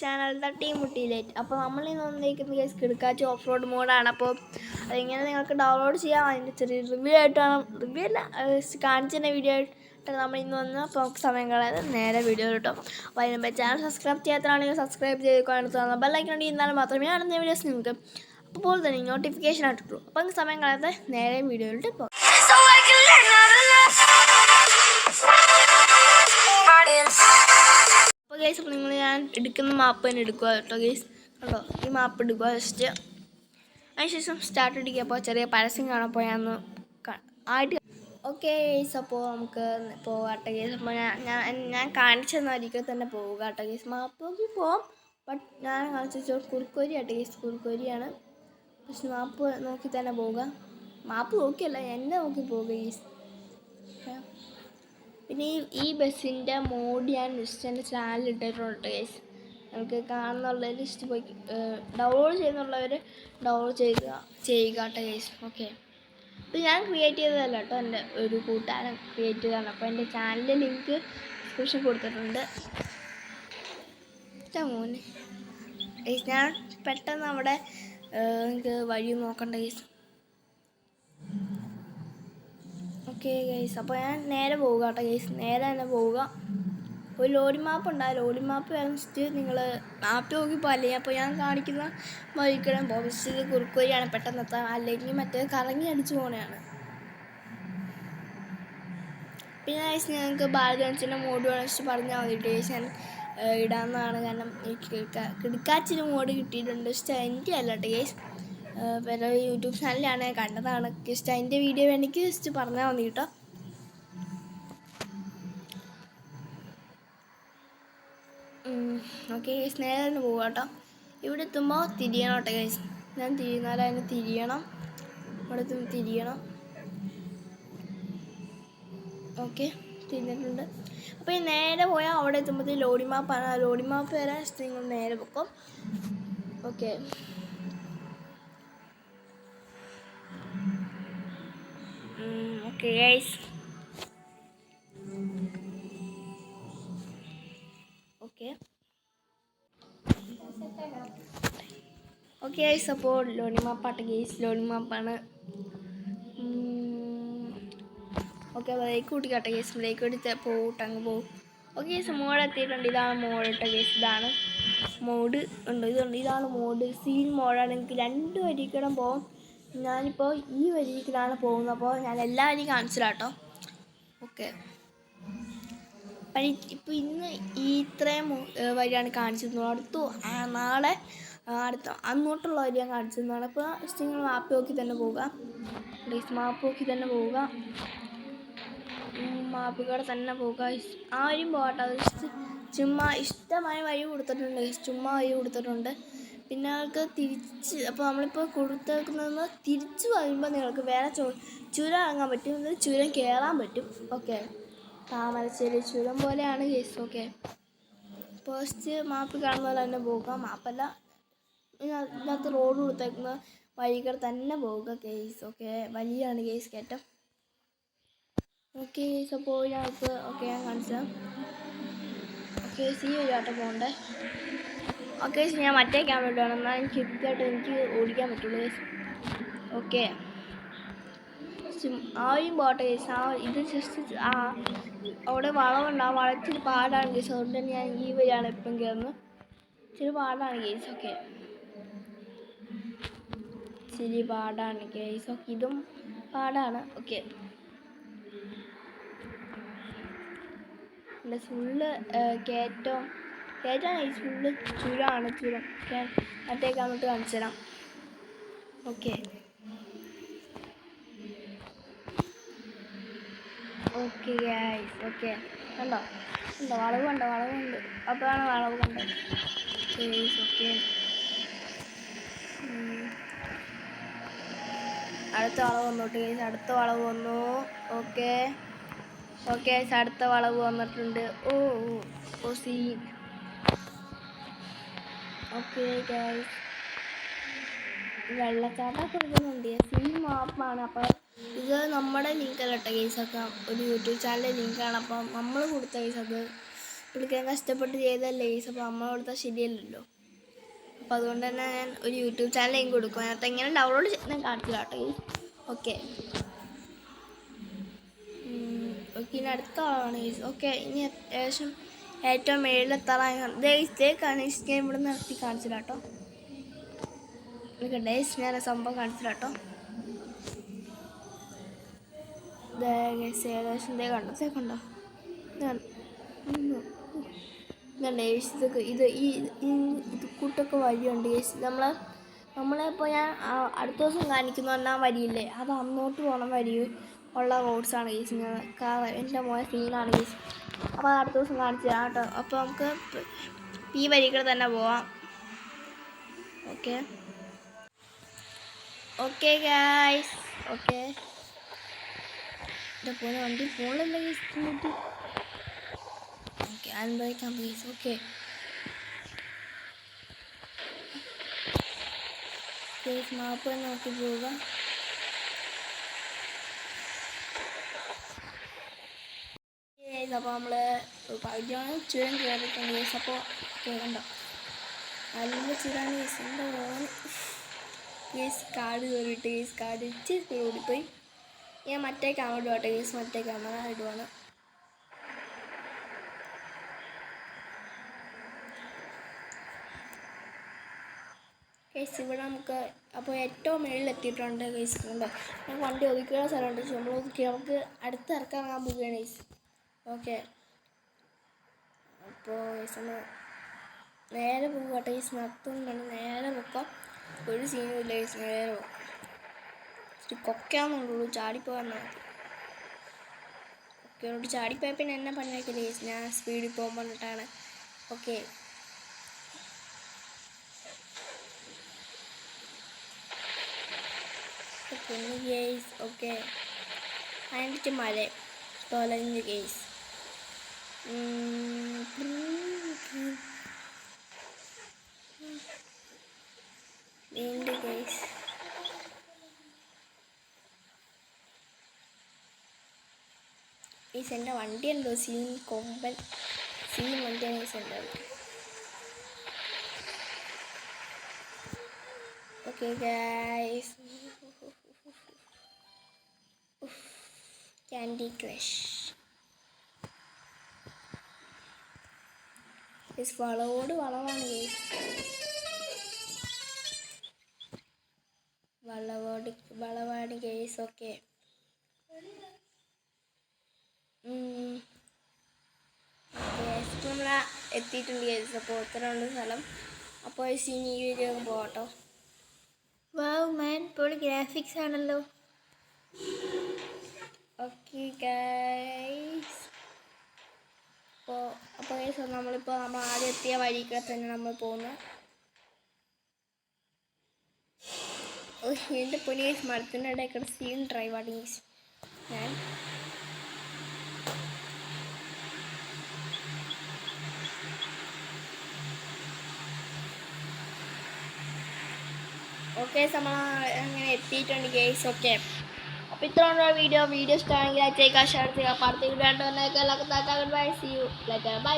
Channel തട്ടിമുട്ടിയിലേറ്റ്. അപ്പോൾ നമ്മളിന്ന് വന്നിരിക്കുന്ന കേസ് കിടക്കാച്ച് ഓഫ് റോഡ് മോഡാണ്. അപ്പോൾ അതെങ്ങനെ നിങ്ങൾക്ക് ഡൗൺലോഡ് ചെയ്യാം, അതിൻ്റെ ചെറിയ റിവ്യൂ ആയിട്ടാണ്, റിവ്യൂ അല്ല കാണിച്ചതിൻ്റെ വീഡിയോ ആയിട്ട് നമ്മൾ ഇന്ന് വന്ന്. അപ്പോൾ നമുക്ക് സമയം കളയാതെ നേരെ വീഡിയോ കിട്ടും. അപ്പോൾ അതിനുമ്പോൾ ചാനൽ സബ്സ്ക്രൈബ് ചെയ്യാത്തതാണെങ്കിൽ സബ്സ്ക്രൈബ് ചെയ്ത് ബെല്ലൈക്കൺ എന്നാൽ മാത്രമേ ആണെന്ന വീഡിയോസ് നിങ്ങൾക്ക് അപ്പോൾ തന്നെ നോട്ടിഫിക്കേഷൻ ആയിട്ടുള്ളൂ. അപ്പോൾ നമുക്ക് സമയം കളയാതെ നേരെ വീഡിയോയിലോട്ട് പോകും. അപ്പോൾ ഗൈസ്, അപ്പോൾ നിങ്ങൾ ഞാൻ എടുക്കുന്ന മാപ്പ് തന്നെ എടുക്കുക കേട്ടോ ഗൈസ്. കണ്ടോ, ഈ മാപ്പ് എടുക്കുക ജസ്റ്റ്. അതിനുശേഷം സ്റ്റാർട്ട് അടിക്കുക. അപ്പോൾ ചെറിയ പരസ്യം കാണപ്പോൾ ആയിട്ട് ഓക്കെ ഗൈസ്. അപ്പോൾ നമുക്ക് പോകാട്ടെ ഗൈസ്. അപ്പോൾ ഞാൻ കാണിച്ചെന്നായിരിക്കും തന്നെ പോവുക കേട്ടോ ഗൈസ്. മാപ്പ് നോക്കി പോവാം, ബട്ട് ഞാൻ കാണിച്ച കുറുക്കോരി ആട്ടെ ഗൈസ്. കുറുക്കോരിയാണ്, പക്ഷെ മാപ്പ് നോക്കി തന്നെ പോവുക. മാപ്പ് നോക്കിയല്ല, എന്നെ നോക്കി പോവുക ഗൈസ്. പിന്നെ ഈ ബസ്സിൻ്റെ മോഡ് ഞാൻ ലിസ്റ്റ് എൻ്റെ ചാനലിൽ ഇട്ടിട്ടുണ്ട് ഗൈസ്. നമുക്ക് കാണുന്നുള്ള ലിസ്റ്റ് പോയി ഡൗൺലോഡ് ചെയ്യുന്നുള്ളവർ ഡൗൺലോഡ് ചെയ്യുക കേട്ടോ ഗൈസ്. ഓക്കെ, അപ്പോൾ ഞാൻ ക്രിയേറ്റ് ചെയ്തതല്ല കേട്ടോ, എൻ്റെ ഒരു കൂട്ടുകാരൻ ക്രിയേറ്റ് ചെയ്തതാണ്. അപ്പോൾ എൻ്റെ ചാനലിൻ്റെ ലിങ്ക് ഡിസ്ക്രിപ്ഷൻ കൊടുത്തിട്ടുണ്ട്. മോനെ ഗൈസ്, ഞാൻ പെട്ടെന്ന് അവിടെ എനിക്ക് വഴി നോക്കണ്ട ഗൈസ്. ഓക്കെ ഗൈസ്, അപ്പോൾ ഞാൻ നേരെ പോവുക കേട്ടോ ഗൈസ്. നേരെ തന്നെ പോവുക. ഒരു ലോഡി മാപ്പ് ഉണ്ടാകും. ലോഡി മാപ്പ് വെച്ചിട്ട് നിങ്ങൾ മാപ്പ് നോക്കി പോകല്ലേ. അപ്പോൾ ഞാൻ കാണിക്കുന്ന വഴിക്കണം ബോബിസ്റ്റ് കുറുക്കുവരിയാണ് പെട്ടെന്ന് എത്താൻ, അല്ലെങ്കിൽ മറ്റേ കറങ്ങി അടിച്ചു പോകണതാണ്. പിന്നെ ഗൈസ്, ഞങ്ങൾക്ക് ബാലഗൺസിൻ്റെ മോഡ് വേണമെന്ന് പറഞ്ഞാൽ മതി ഗൈസ്. ഞാൻ ഇടാമെന്നാണ്, കാരണം കിടക്കാച്ചിന് മോഡ് കിട്ടിയിട്ടുണ്ട്. ഇഷ്ടം എൻ്റെ അല്ല കേട്ടോ ഗൈസ്, വേറെ യൂട്യൂബ് ചാനലിലാണ് കണ്ടതാണ്. ജസ്റ്റ് അതിൻ്റെ വീഡിയോ വേണമെങ്കിൽ ജസ്റ്റ് പറഞ്ഞാൽ മതി കേട്ടോ. ഓക്കെ ഗൈസ്, നേരെ തന്നെ പോകാം കേട്ടോ. ഇവിടെ എത്തുമ്പോൾ തിരിയണം കേട്ടോ ഗൈസ്. ഞാൻ തിരിയുന്നാലും അതിന് തിരിയണം, ഇവിടെ തിരിയണം. ഓക്കെ, തിരിഞ്ഞിട്ടുണ്ട്. അപ്പോൾ ഈ നേരെ പോയാൽ അവിടെ എത്തുമ്പോഴത്തേക്ക് ലോഡി മാപ്പാണ്. ആ ലോഡി മാപ്പ് വരാൻ നിങ്ങൾ നേരെ പൊക്കും. Okay, okay guys. Okay okay guys, അപ്പോൾ ലോണി മാപ്പാട്ട് ഗൈസ്. ലോണി മാപ്പാണ്. ഓക്കെ, ബ്രേക്ക് കൂട്ടിക്കാട്ടെ ഗൈസ്. ബ്രേക്ക് കൂട്ടി പോകട്ടെ, അങ്ങ് പോകും. ഓക്കെ ഗൈസ്, മോഡ് എത്തിയിട്ടുണ്ട്. ഇതാണ് മോഡ് കേട്ടോ ഗൈസ്. ഇതാണ് മോഡ് ഉണ്ട്, ഇതുണ്ട്. ഇതാണ് മോഡ്. സീൻ മോഡാണ്. എനിക്ക് രണ്ട് വരിക്കണം പോകും. ഞാനിപ്പോൾ ഈ വരിയിലാണ് പോകുന്നത്. അപ്പോൾ ഞാൻ എല്ലാ വരിയും കാണിച്ചില്ല കേട്ടോ. ഓക്കെ, ഇപ്പോൾ ഇന്ന് ഇത്രയും വരിയാണ് കാണിച്ചിരുന്നത്. നാളെ അങ്ങോട്ടുള്ള വരി ഞാൻ കാണിച്ചിരുന്നതാണ്. അപ്പോൾ ജസ്റ്റ് നിങ്ങൾ മാപ്പ് നോക്കി തന്നെ പോവുക പ്ലീസ്. മാപ്പ് നോക്കി തന്നെ പോവുക, മാപ്പ് കൂടെ തന്നെ പോവുക. ആ വരിയും പോകട്ടെ. അത് ചുമ്മാ ഇഷ്ടമായ വഴി കൊടുത്തിട്ടുണ്ട്, ചുമ്മാ വഴി കൊടുത്തിട്ടുണ്ട്. പിന്നെ നിങ്ങൾക്ക് തിരിച്ച്, അപ്പോൾ നമ്മളിപ്പോൾ കൊടുത്തേക്കുന്നത് തിരിച്ച് വരുമ്പോൾ നിങ്ങൾക്ക് വേറെ ചുരം ഇറങ്ങാൻ പറ്റും, ചുരം കയറാൻ പറ്റും. ഓക്കെ, താമരശ്ശേരി ചുരം പോലെയാണ് കേസ്. ഓക്കെ, ഫസ്റ്റ് മാപ്പ് കാണുന്ന പോലെ തന്നെ പോവുക. മാപ്പല്ല, ഇതിനകത്ത് റോഡ് കൊടുത്തേക്കുന്ന വഴികൾ തന്നെ പോവുക കേസ്. ഓക്കെ, വലിയാണ് കേസ് കയറ്റം. ഓക്കെ കേസ്, അപ്പോൾ ഞങ്ങൾക്ക് ഓക്കെ ഞാൻ കാണിച്ചാൽ ഓക്കെ ഈ ഒരു ആട്ടം പോകണ്ടേ. ഓക്കെ, ഞാൻ മറ്റേ ക്യാമറ ഇടുകയാണ്, എന്നാൽ എനിക്ക് കൃത്യമായിട്ട് എനിക്ക് ഓടിക്കാൻ പറ്റുള്ളൂ കേസ്. ഓക്കെ, ആയും പോട്ടെ കേസ്. ഇത് ജസ്റ്റ് അവിടെ വളവുണ്ട്, ആ വളച്ചിരി പാടാണ് കേസ്. അതുകൊണ്ട് തന്നെ ഞാൻ ഈ വഴിയാണ് എപ്പം കയറുന്നത്. ഇച്ചിരി പാടാണ് കേസ്. ഓക്കെ, ഇച്ചിരി പാടാണ് കേസ്. ഓക്കെ, ഇതും പാടാണ്. ഓക്കെ, എൻ്റെ ഫുള്ള് കയറ്റാണ് ഈ ഫുള്ള് ചുരമാണ്. ചുരം മറ്റേക്ക് അങ്ങോട്ട് കാണിച്ചു തരാം. Okay okay guys. ഓക്കെ, കണ്ടോ വളവുണ്ട്. അപ്പോഴാണ് വളവ് കണ്ടത് ഗൈസ്. ഓക്കെ, അടുത്ത വളവ് വന്നോട്ട് ഗൈസ്. അടുത്ത വളവ് വന്നു. ഓക്കെ ഓക്കെ, അടുത്ത വളവ് വന്നിട്ടുണ്ട്. ഓ സീൻ. ഓക്കെ ഗൈസ്, വെള്ളച്ചാട്ടമൊക്കെ എടുക്കുന്നുണ്ട്. സീൻ മാപ്പാണ്. അപ്പോൾ ഇത് നമ്മുടെ ലിങ്കല്ല കേട്ടോ ഗൈസ്. ഒക്കെ ഒരു യൂട്യൂബ് ചാനലിലെ ലിങ്കാണ്. അപ്പം നമ്മൾ കൊടുത്ത ഗൈസ് അത് പുള്ളിക്കാൻ കഷ്ടപ്പെട്ട് ചെയ്തല്ലേ ഗൈസ്. അപ്പോൾ അമ്മ കൊടുത്താൽ ശരിയല്ലല്ലോ. അപ്പോൾ അതുകൊണ്ട് തന്നെ ഞാൻ ഒരു യൂട്യൂബ് ചാനൽ ലിങ്ക് കൊടുക്കും. അതിനകത്ത് എങ്ങനെ ഡൗൺലോഡ് ഞാൻ കാണിച്ചില്ല കേട്ടോ ഗൈസ്. ഓക്കെ ഓക്കെ, ഇനി അടുത്ത ആളാണ് ഗൈസ്. ഓക്കെ, ഇനി ഏകദേശം ഏറ്റവും മേളിലെത്താറായി. ഇതേക്കാണ് ഞാൻ ഇവിടെ നിർത്തി കാണിച്ചില്ല കേട്ടോ. എനിക്ക് ഡേയ്സ് ഞാൻ സംഭവം കാണിച്ചില്ല കേട്ടോ. ഏകദേശം കണ്ടോ ഇതൊക്കെ ഇത് കൂട്ടൊക്കെ വഴിയുണ്ട് ഗൈസ്. നമ്മളിപ്പോൾ ഞാൻ അടുത്ത ദിവസം കാണിക്കുന്ന പറഞ്ഞാൽ വരിയില്ലേ, അത് അന്നോട്ട് പോകണ വരി ഉള്ള റോഡ്സാണ് ഗൈസ്. എൻ്റെ മോനെ സീനാണ് ഗൈസ്. അപ്പോൾ അടുത്ത ദിവസം കാണിച്ചു തരാം കേട്ടോ. അപ്പോൾ നമുക്ക് ഈ വരികൾ തന്നെ പോവാം. Okay okay guys. ഓക്കെ, എൻ്റെ പോലെ വണ്ടി ഫോണിലല്ല ഗൈസ്. ഓക്കെ, അനുഭവിക്കാം ഗൈസ്. ഓക്കെ ഗൈസ്, മാപ്പ് നോക്കി പോവുക. അപ്പോൾ നമ്മൾ പകുതിയാണ് ചുരം കയറിയിട്ടുണ്ട് ഗൈസ്. അപ്പോൾ കയറണ്ടോ നല്ല ചുരാണ് ഗൈസ്. എൻ്റെ മോൻ ഗൈസ് കാട് കയറിയിട്ട് ഗൈസ് കാട് ഇച്ചിരി ഓടിപ്പോയി. ഞാൻ മറ്റേ ക്യാമറ ഇടുവാട്ടെ ഗൈസ്. മറ്റേ ക്യാമറ ഇടുവാണ്. ഗൈസ് ഇവിടെ നമുക്ക് അപ്പോൾ ഏറ്റവും മേളിലെത്തിയിട്ടുണ്ട് ഗൈസ്. ഉണ്ട് നമുക്ക് വണ്ടി ഒതുക്കിയുള്ള സ്ഥലമുണ്ട്. നമ്മൾ ഒതുക്കി നമുക്ക് അടുത്ത് ഇറക്കാൻ പോവുകയാണ് ഗൈസ്. ഓക്കെ, അപ്പോൾ ഗൈസ് ഒന്ന് നേരെ പോകട്ടെ ഗൈസ്. നടത്തുന്നുണ്ട്, നേരെ പൊക്കാം. ഒരു സീനും ഇല്ല ഗൈസ്. നേരെ പോകാം. ഇച്ചിരി കൊക്കാന്നുള്ളൂ, ചാടിപ്പോകാൻ നോക്കി. കൊക്കയോട് ചാടിപ്പോയാൽ പിന്നെ എന്നെ പണിയാക്കില്ല ഗൈസ്. ഞാൻ സ്പീഡിൽ പോകാൻ പറഞ്ഞിട്ടാണ്. Okay guys. ഓക്കെ, അതിൻ്റെ മല തൊലഞ്ഞ് ഗൈസ്. വീണ്ടും ഗൈസ്. ഗൈസ് എൻ്റെ വണ്ടി ഉണ്ടോ സീൻ കൊമ്പൻ സീൻ വണ്ടിയാണ് ഗൈസ് എൻ്റെ. Okay guys, candy crush guys. വളവോട് വളവാണ് ഗൈസ്. വളവാണ് ഗൈസ്. ഓക്കെ, നമ്മൾ എത്തിയിട്ടുണ്ട് ഗൈസ്. അപ്പോൾ ഇത്രയുണ്ട് സ്ഥലം. അപ്പോൾ ഇനി ഈ വീഡിയോ പോകട്ടോ. വാവ് മാൻ, ഇപ്പോൾ ഗ്രാഫിക്സ് ആണല്ലോ. ഓക്കെ ഗൈസ്, അപ്പോൾ ഗൈസ് നമ്മൾ ആദ്യം എത്തിയ വഴിക്കൂടെ തന്നെ നമ്മൾ പോകുന്നത്. എൻ്റെ പൊന്നി ഗൈസ്, മരത്തിൻ്റെ ഇടയ്ക്ക് സീൻ ഡ്രൈവാണ് ഗൈസ് ഞാൻ. ഓക്കെ, നമ്മൾ അങ്ങനെ എത്തിയിട്ടുണ്ട് ഗൈസ്. ഓക്കെ, അപ്പോൾ ഇത്രയുള്ള വീഡിയോ ഇഷ്ടമാണെങ്കിൽ ലൈക്ക് ചെയ്യുക, ഷെയർ ചെയ്യുക. അടുത്ത വീഡിയോ കണ്ടുവന്നേക്കാം. എല്ലാവർക്കും bye. See you later. By.